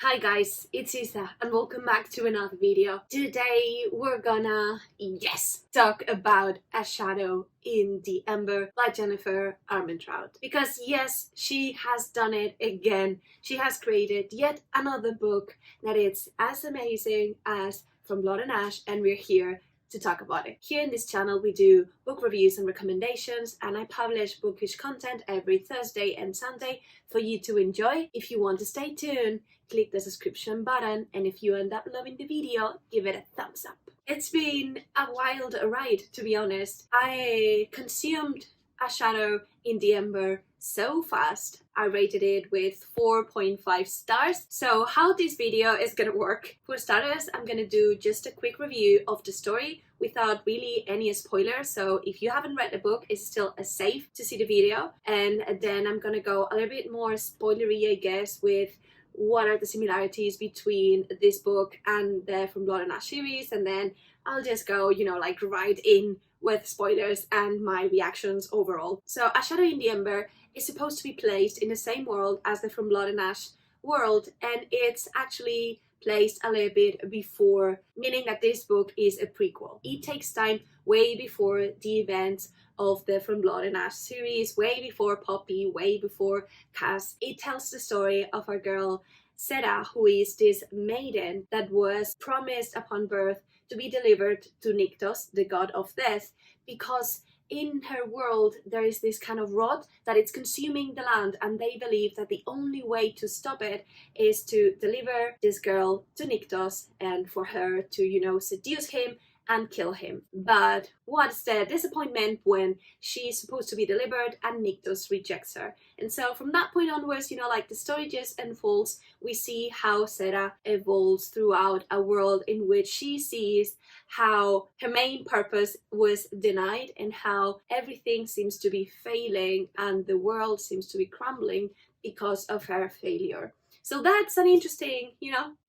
Hi guys, it's Isa and welcome back to another video. Today we're gonna, talk about A Shadow in the Ember by Jennifer Armentrout. Because yes, she has done it again. She has created yet another book that is as amazing as From Blood and Ash, and we're here to talk about it. Here in this channel we do book reviews and recommendations, and I publish bookish content every Thursday and Sunday for you to enjoy. If you want to stay tuned, click the subscription button, and if you end up loving the video, give it a thumbs up. It's been a wild ride, to be honest. I consumed A Shadow in the Ember so fast. I rated it with 4.5 stars. So how this video is gonna work? For starters, I'm gonna do just a quick review of the story without really any spoilers. So if you haven't read the book, it's still safe to see the video. And then I'm gonna go a little bit more spoilery, I guess, with what are the similarities between this book and the From Blood and Ash series, and then I'll just go, right in with spoilers and my reactions overall. So A Shadow in the Ember is supposed to be placed in the same world as the From Blood and Ash world, and it's actually placed a little bit before, meaning that this book is a prequel. It takes time way before the events of the From Blood and Ash series, way before Poppy, way before Cass. It tells the story of our girl Sera, who is this maiden that was promised upon birth to be delivered to Nyktos, the god of death, because in her world there is this kind of rot that it's consuming the land, and they believe that the only way to stop it is to deliver this girl to Nyktos and for her to, seduce him and kill him. But what's the disappointment when she's supposed to be delivered and Nyktos rejects her? And so from that point onwards, the story just unfolds. We see how Sera evolves throughout a world in which she sees how her main purpose was denied and how everything seems to be failing and the world seems to be crumbling because of her failure. So that's an interesting,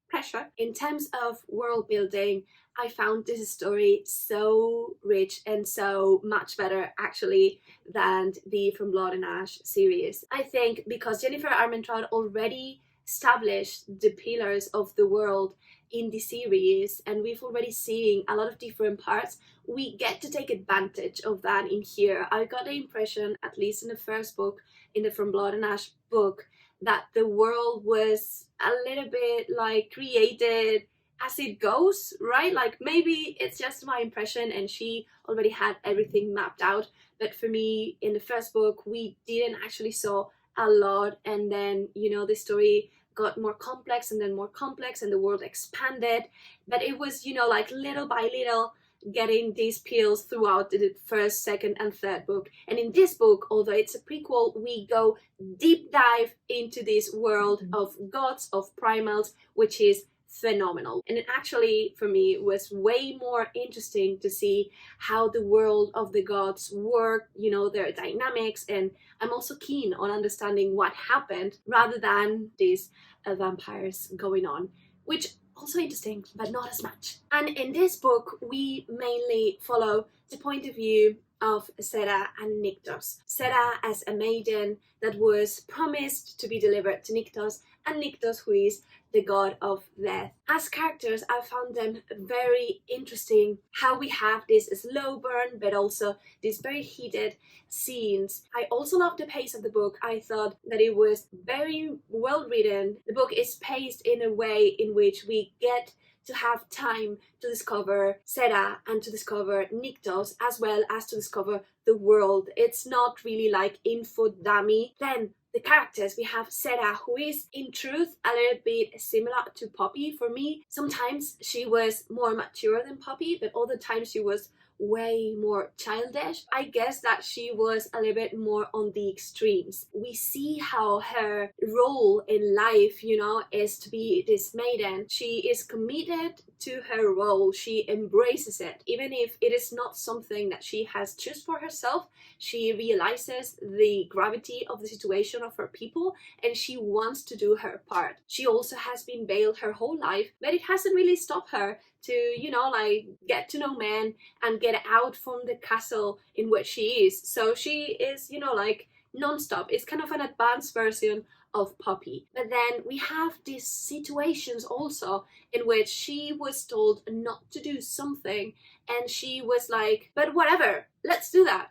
pressure. In terms of world building, I found this story so rich and so much better actually than the From Blood and Ash series. I think because Jennifer Armentrout already established the pillars of the world in the series, and we've already seen a lot of different parts, we get to take advantage of that in here. I got the impression, at least in the first book, in the From Blood and Ash book, that the world was a little bit created as it goes, right? Maybe it's just my impression and she already had everything mapped out, but for me in the first book we didn't actually saw a lot, and then the story got more complex and then more complex and the world expanded, but it was little by little getting these peels throughout the first, second and third book. And in this book, although it's a prequel, we go deep dive into this world of gods, of primals, which is phenomenal. And it actually for me was way more interesting to see how the world of the gods work, their dynamics, and I'm also keen on understanding what happened rather than these vampires going on, which also interesting but not as much. And in this book we mainly follow the point of view of Sera and Nyktos. Sera as a maiden that was promised to be delivered to Nyktos, and Nyktos who is the god of death. As characters, I found them very interesting, how we have this slow burn but also these very heated scenes. I also love the pace of the book. I thought that it was very well written. The book is paced in a way in which we get to have time to discover Sera and to discover Nyktos, as well as to discover the world. It's not really like info dummy. Then the characters, we have Sera, who is in truth a little bit similar to Poppy for me. Sometimes she was more mature than Poppy, but other times she was way more childish. I guess that she was a little bit more on the extremes. We see how her role in life, is to be this maiden. She is committed to her role. She embraces it. Even if it is not something that she has chosen for herself, she realizes the gravity of the situation of her people and she wants to do her part. She also has been veiled her whole life, but it hasn't really stopped her to, get to know men and get out from the castle in which she is. So she is, non-stop. It's kind of an advanced version of Poppy. But then we have these situations also in which she was told not to do something and she was like, but whatever, let's do that.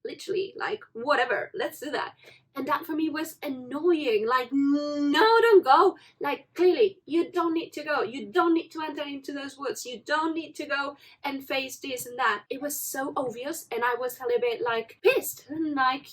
Literally, like, whatever, let's do that. And that for me was annoying. Like, no, don't go. Like, clearly, you don't need to go. You don't need to enter into those woods. You don't need to go and face this and that. It was so obvious, and I was a little bit, like, pissed. And, like,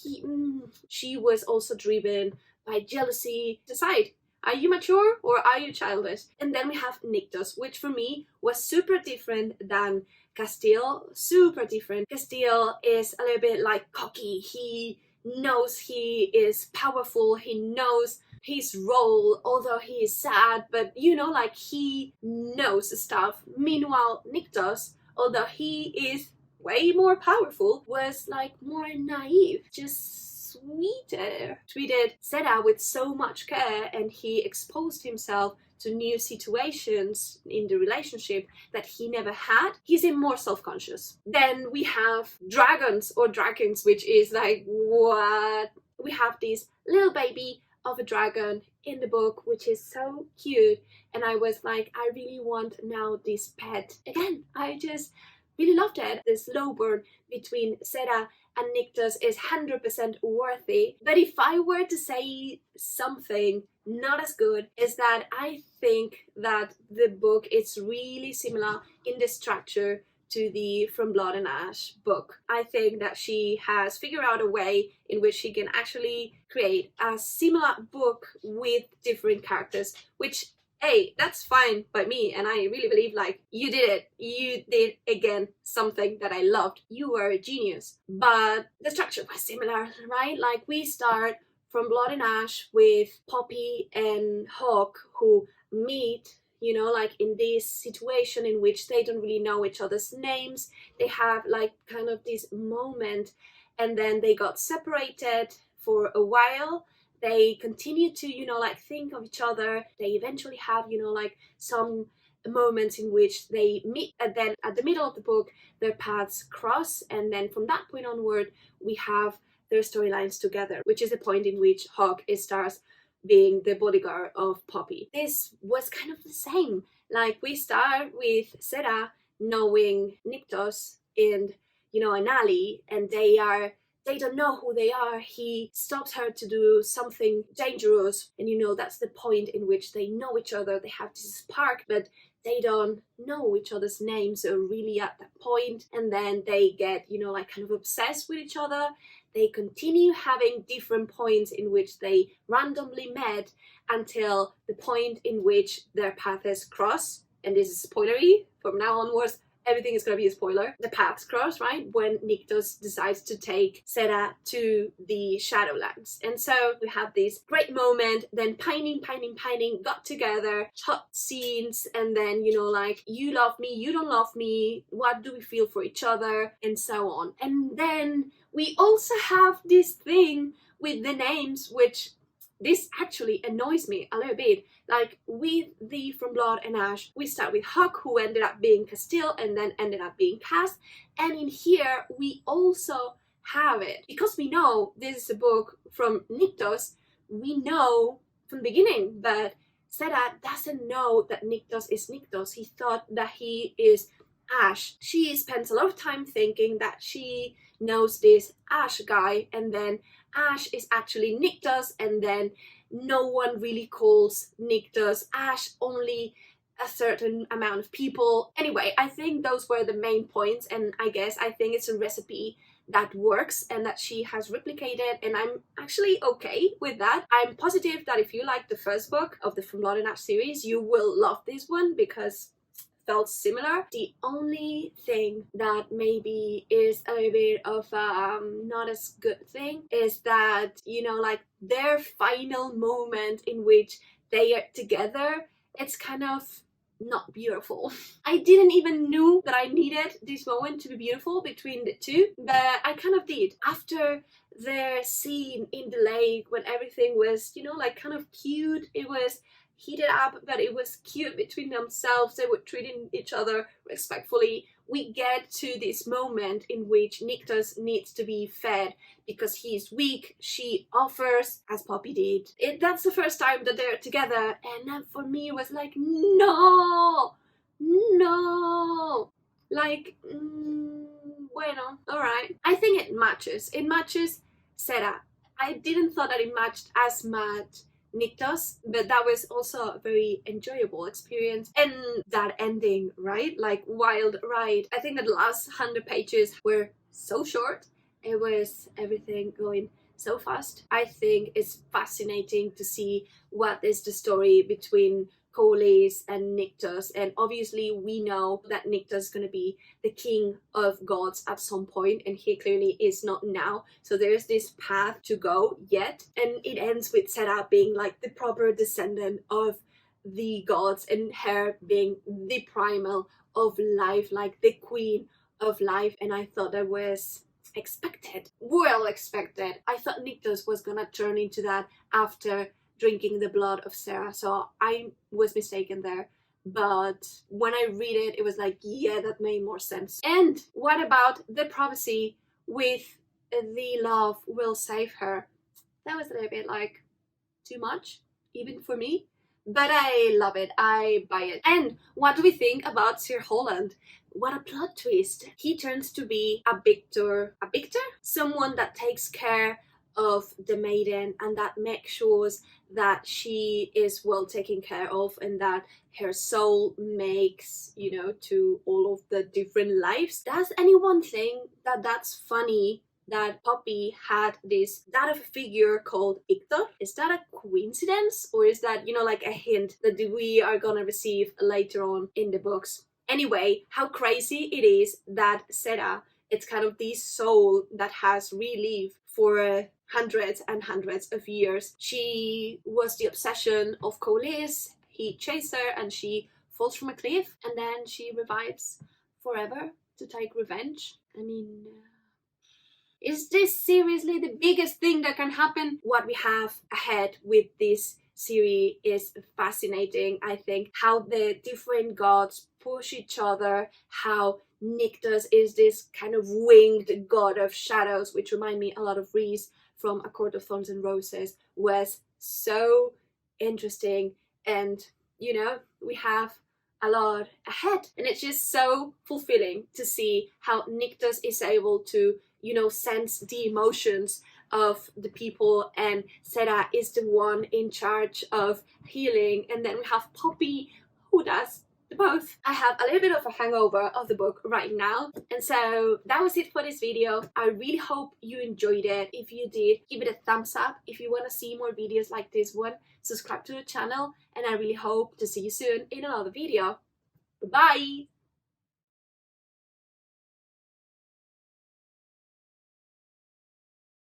she was also driven by jealousy. Decide, are you mature or are you childish? And then we have Nyktos, which for me was super different than Castile. Super different. Castile is a little bit like cocky. He knows he is powerful. He knows his role, although he is sad, but you know, like, he knows stuff. Meanwhile, Nyktos, although he is way more powerful, was like more naive, just sweeter. Treated Sera with so much care, and he exposed himself to new situations in the relationship that he never had. He's even more self-conscious. Then we have dragons, which is like, what? We have this little baby of a dragon in the book, which is so cute, and I was like, I really want now this pet again. I just really loved it. The slow burn between Sera and Nyktos is 100% worthy. But if I were to say something not as good, is that I think that the book is really similar in the structure to the From Blood and Ash book. I think that she has figured out a way in which she can actually create a similar book with different characters, which, hey, that's fine by me, and I really believe, like, you did it. You did, again, something that I loved. You were a genius. But the structure was similar, right? Like, we start From Blood and Ash with Poppy and Hawke, who meet, you know, like, in this situation in which they don't really know each other's names. They have, like, kind of this moment, and then they got separated for a while. They continue to, you know, like, think of each other. They eventually have, you know, like, some moments in which they meet, and then at the middle of the book their paths cross, and then from that point onward we have their storylines together, which is the point in which Hawke starts being the bodyguard of Poppy. This was kind of the same. Like, we start with Sera knowing Nyktos in, you know, an alley, and they don't know who they are. He stops her to do something dangerous, and you know, that's the point in which they know each other. They have this spark, but they don't know each other's names really at that point. And then they get, you know, like, kind of obsessed with each other. They continue having different points in which they randomly met until the point in which their paths cross. And this is spoilery. From now onwards, everything is going to be a spoiler. The paths cross, right? When Nyktos decides to take Sera to the Shadowlands. And so we have this great moment, then pining, got together, hot scenes, and then, you know, like, you love me, you don't love me, what do we feel for each other, and so on. And then we also have this thing with the names, which this actually annoys me a little bit. Like, with the From Blood and Ash, we start with Hawke, who ended up being Castile and then ended up being Cass. And in here, we also have it. Because we know this is a book from Nyktos, we know from the beginning that Sera doesn't know that Nyktos is Nyktos. He thought that he is Ash. She spends a lot of time thinking that she knows this Ash guy, and then Ash is actually Nyktos, and then no one really calls Nyktos Ash, only a certain amount of people. Anyway, I think those were the main points, and I think it's a recipe that works and that she has replicated, and I'm actually okay with that. I'm positive that if you like the first book of the From Blood and Ash series, you will love this one because felt similar. The only thing that maybe is a little bit of not as good thing is that, you know, like, their final moment in which they are together, it's kind of not beautiful. I didn't even knew that I needed this moment to be beautiful between the two, but I kind of did. After their scene in the lake, when everything was, you know, like, kind of cute, it was heated up, but it was cute between themselves. They were treating each other respectfully. we get to this moment in which Nyktos needs to be fed because he's weak. She offers, as Poppy did. That's the first time that they're together, and then for me it was like, no, no, like, bueno, alright. I think it matches. It matches Sera. I didn't thought that it matched as much Nyktos, but that was also a very enjoyable experience. And that ending, right? Like, wild ride. I think that the last 100 pages were so short. It was everything going so fast. I think it's fascinating to see what is the story between Coles and Nyktos, and obviously we know that Nyktos is going to be the king of gods at some point, and he clearly is not now, so there's this path to go yet. And it ends with Sera being like the proper descendant of the gods, and her being the primal of life, like the queen of life. And I thought that was expected, well expected. I thought Nyktos was gonna turn into that after drinking the blood of Sera, so I was mistaken there. But when I read it, it was like, yeah, that made more sense. And what about the prophecy with the love will save her? That was a little bit like too much, even for me. But I love it, I buy it. And what do we think about Sir Holland? What a plot twist. He turns to be a victor. A victor? Someone that takes care of the maiden and that makes sure that she is well taken care of, and that her soul makes, you know, to all of the different lives. Does anyone think that that's funny that Poppy had that of a figure called Ictor? Is that a coincidence, or is that, you know, like a hint that we are gonna receive later on in the books? Anyway, how crazy it is that Sera, it's kind of this soul that has relived for hundreds and hundreds of years. She was the obsession of Coles. He chased her and she falls from a cliff, and then she revives forever to take revenge. I mean, is this seriously the biggest thing that can happen? What we have ahead with this series is fascinating. I think how the different gods push each other, how Nyktos is this kind of winged god of shadows, which remind me a lot of Rhys from A Court of Thorns and Roses, was so interesting. And, you know, we have a lot ahead, and it's just so fulfilling to see how Nyktos is able to, you know, sense the emotions of the people, and Sera is the one in charge of healing, and then we have Poppy who does both. I have a little bit of a hangover of the book right now, and so that was it for this video. I really hope you enjoyed it. If you did, give it a thumbs up. If you want to see more videos like this one, subscribe to the channel, and I really hope to see you soon in another video. Bye!